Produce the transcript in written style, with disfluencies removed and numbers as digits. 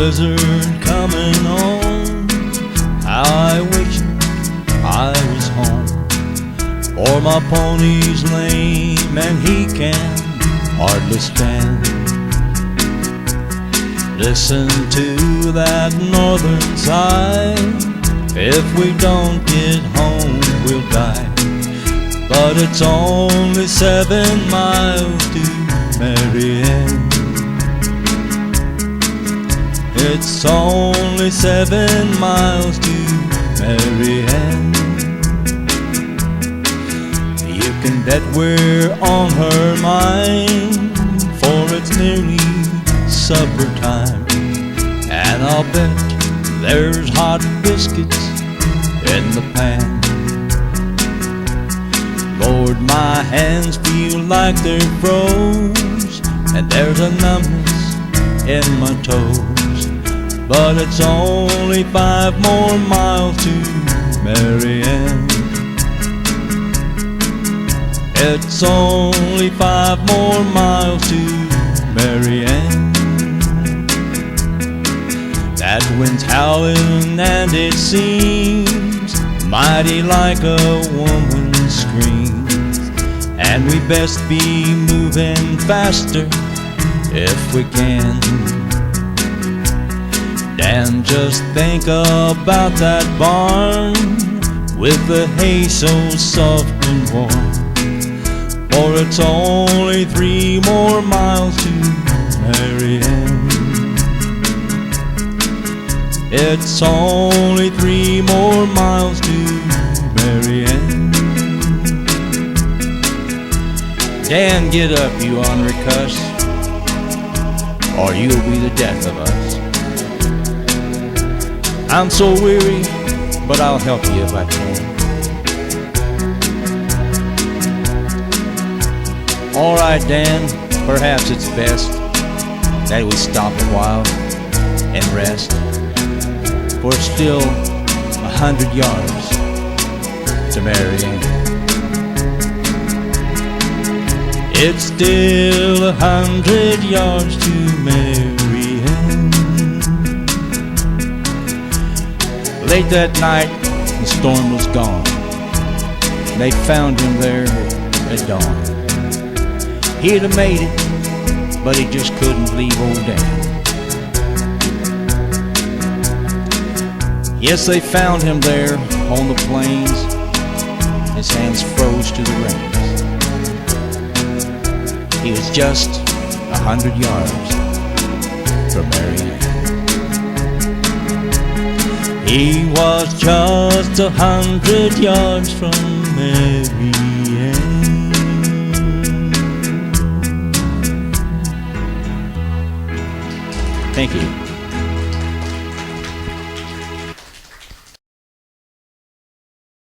blizzard coming on. How I wish I was home, for my pony's lame and he can hardly stand. Listen to that northern sigh. If we don't get home, we'll die. But it's only 7 miles to Marianne. It's only 7 miles to Marianne. You can bet we're on her mind, for it's nearly supper time. And I'll bet there's hot biscuits in the pan. Lord, my hands feel like they're froze, and there's a numbness in my toes. But it's only 5 more miles to Marianne. It's only 5 more miles to Marianne. That wind's howling and it seems mighty like a woman's scream. And we best be moving faster if we can. Dan, just think about that barn with the hay so soft and warm. For it's only 3 more miles to Marianne. It's only 3 more miles to Marianne. Dan, get up, you ornery cuss, or you'll be the death of us. I'm so weary, but I'll help you if I can. All right, Dan, perhaps it's best that we stop a while and rest, for it's still 100 yards to Marianne. It's still 100 yards to Marianne. Late that night, the storm was gone. They found him there at dawn. He'd have made it, but he just couldn't leave old Dan. Yes, they found him there on the plains. His hands froze to the reins. He was just 100 yards from Marianne. He was just 100 yards from Marianne. Thank you.